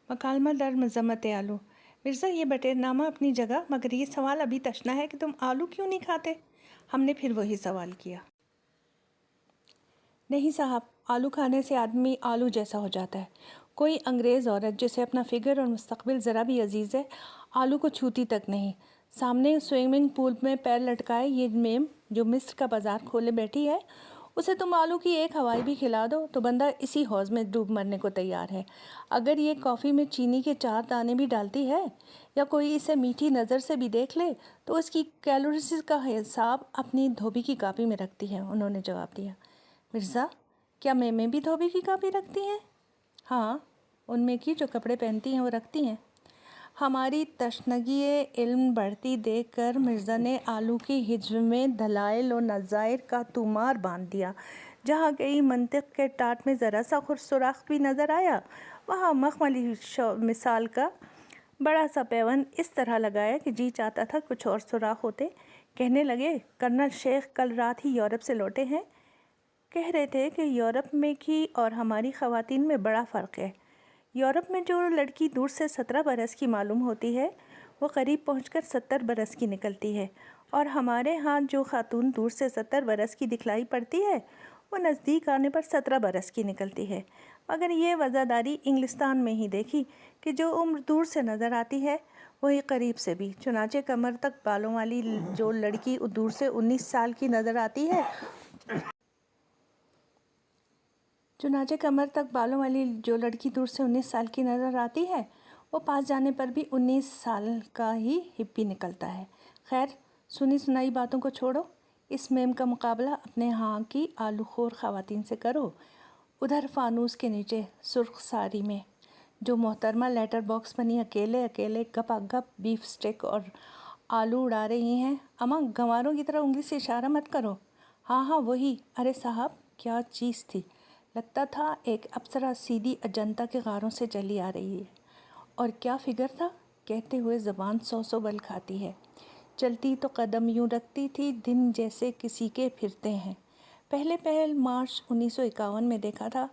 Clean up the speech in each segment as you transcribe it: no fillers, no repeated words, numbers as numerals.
मकालमा दर मज़म्मत आलू। मिर्ज़ा ये बटेरनामा अपनी जगह, मगर ये सवाल अभी तशना है कि तुम आलू क्यों नहीं खाते? हमने फिर वही सवाल किया। नहीं साहब, आलू खाने से आदमी आलू जैसा हो जाता है। कोई अंग्रेज़ औरत जिसे अपना फ़िगर और मुस्तकबिल ज़रा भी अजीज़ है, आलू को छूती तक नहीं। सामने स्विमिंग पूल में पैर लटकाए ये मेम जो मिस्र का बाज़ार खोले बैठी है, उसे तुम आलू की एक हवाई भी खिला दो तो बंदा इसी हौज़ में डूब मरने को तैयार है। अगर ये कॉफ़ी में चीनी के 4 दाने भी डालती है या कोई इसे मीठी नज़र से भी देख ले तो उसकी कैलोरीज का हिसाब अपनी धोबी की कापी में रखती है। उन्होंने जवाब दिया। मिर्ज़ा, क्या मेमें भी धोबी की कापी रखती हैं? हाँ, उनमें की जो कपड़े पहनती हैं वो रखती हैं। हमारी तशनगी इल्म बढ़ती देख कर मिर्ज़ा ने आलू की हिज्व में दलाइल और नज़ायर का तुमार बांध दिया। जहाँ कहीं मंतिक़ के टाट में ज़रा सा सुराख भी नज़र आया, वहाँ मखमली मिसाल का बड़ा सा पैवन इस तरह लगाया कि जी चाहता था कुछ और सुराख होते। कहने लगे, कर्नल शेख कल रात ही यूरोप से लौटे हैं। कह रहे थे कि यूरोप में की और हमारी ख़वातीन में बड़ा फ़र्क है। यूरोप में जो लड़की दूर से 17 बरस की मालूम होती है वो करीब पहुंचकर 70 बरस की निकलती है, और हमारे यहाँ जो खातून दूर से 70 बरस की दिखलाई पड़ती है वो नज़दीक आने पर 17 बरस की निकलती है। मगर ये वज़ादारी इंग्लिस्तान में ही देखी कि जो उम्र दूर से नज़र आती है वही करीब से भी। चुनाचे कमर तक बालों वाली जो लड़की दूर से 19 साल की नज़र आती है चुनाचे कमर तक बालों वाली जो लड़की दूर से 19 साल की नज़र आती है वो पास जाने पर भी 19 साल का ही हिप्पी निकलता है। खैर, सुनी सुनाई बातों को छोड़ो, इस मेम का मुकाबला अपने यहाँ की आलूखोर ख़वातीन से करो। उधर फानूस के नीचे सुर्ख साड़ी में जो मोहतरमा लेटर बॉक्स बनी अकेले अकेले गपागप बीफ स्टिक और आलू उड़ा रही हैं। अम्मा, गंवारों की तरह उंगली से इशारा मत करो। हाँ हाँ वही। अरे साहब, क्या चीज़ थी! लगता था एक अप्सरा सीधी अजंता के गारों से चली आ रही है। और क्या फिगर था! कहते हुए ज़बान 100 बल खाती है। चलती तो कदम यूँ रखती थी दिन जैसे किसी के फिरते हैं। पहल मार्च 1951 में देखा था।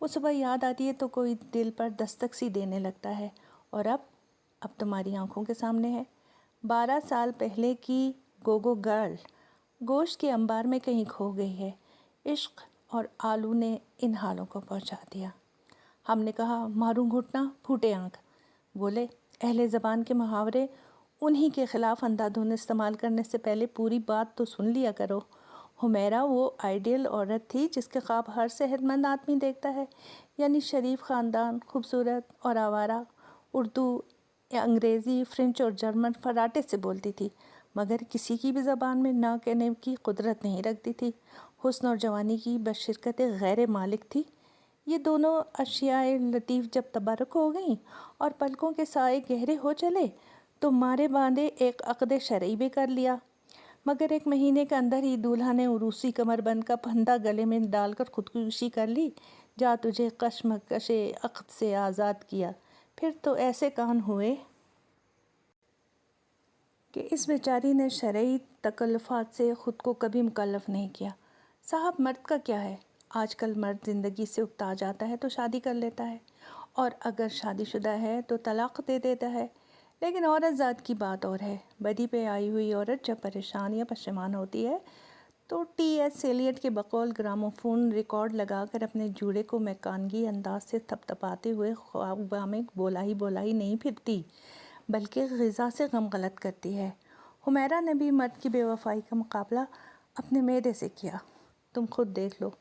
वो सुबह याद आती है तो कोई दिल पर दस्तक सी देने लगता है। और अब तुम्हारी आंखों के सामने है। 12 साल पहले की गोगो गर्ल गोश्त के अंबार में कहीं खो गई है। इश्क और आलू ने इन हालों को पहुंचा दिया। हमने कहा, मारूं घुटना फूटे आँख। बोले, अहले ज़बान के मुहावरे उन्हीं के ख़िलाफ़ अंधाधुंध इस्तेमाल करने से पहले पूरी बात तो सुन लिया करो। हुमैरा वो आइडियल औरत थी जिसके ख्वाब हर सेहतमंद आदमी देखता है, यानी शरीफ ख़ानदान, खूबसूरत और आवारा। उर्दू, अंग्रेज़ी, फ्रेंच और जर्मन फराटे से बोलती थी, मगर किसी की भी ज़बान में ना कहने की कुदरत नहीं रखती थी। हुस्न और जवानी की बशरकत गैर मालिक थी। ये दोनों अशियाए लतीफ़ जब तबारक हो गईं और पलकों के साए गहरे हो चले तो मारे बांधे एक अक़द शरई भी कर लिया। मगर 1 महीने के अंदर ही दूल्हा ने उरूसी कमरबंद का फंदा गले में डालकर खुदकुशी कर ली। जा तुझे कशमकशे अक़द से आज़ाद किया। फिर तो ऐसे कान हुए कि इस बेचारी ने शरई तकल्लुफ़ात से ख़ुद को कभी मुकल्लफ़ नहीं किया। साहब, मर्द का क्या है? आजकल मर्द ज़िंदगी से उकता जाता है तो शादी कर लेता है, और अगर शादीशुदा है तो तलाक़ दे देता है। लेकिन औरत ज़ात की बात और है। बदी पे आई हुई औरत जब परेशान या पशेमान होती है तो T.S. एलियट के बकौल ग्रामोफोन रिकॉर्ड लगाकर अपने जूड़े को मैकानगी अंदाज से थपथपाते हुए ख्वाबा में बोलाई नहीं फिरती, बल्कि ग़िज़ा से गम गलत करती है। हुमैरा ने भी मर्द की बेवफाई का मुकाबला अपने मैदे से किया। तुम खुद देख लो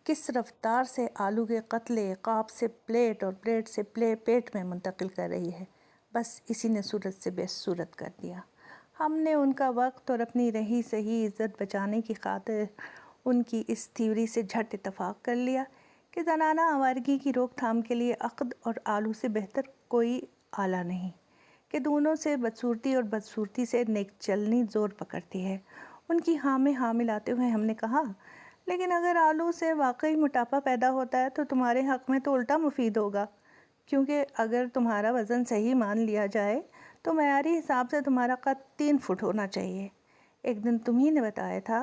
किस रफ्तार से आलू के कतले काप से प्लेट और प्लेट से पेट में मुंतकिल कर रही है। बस इसी ने सूरत से बेसूरत कर दिया। हमने उनका वक्त और अपनी रही सही इज़्ज़त बचाने की खातिर उनकी इस थ्योरी से झट इत्तफ़ाक़ कर लिया कि ज़नाना आवारगी की रोकथाम के लिए अक़द और आलू से बेहतर कोई आला नहीं, कि दोनों से बदसूरती और बदसूरती से नेक चलनी ज़ोर पकड़ती है। उनकी हाँ में हाँ मिलाते हुए हमने कहा, लेकिन अगर आलू से वाकई मोटापा पैदा होता है तो तुम्हारे हक़ में तो उल्टा मुफीद होगा, क्योंकि अगर तुम्हारा वज़न सही मान लिया जाए तो मयारी हिसाब से तुम्हारा कद 3 फुट होना चाहिए। एक दिन तुम ही ने बताया था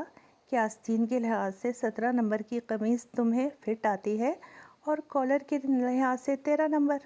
कि आस्तीन के लिहाज से 17 नंबर की कमीज़ तुम्हें फिट आती है और कॉलर के लिहाज से 13 नंबर।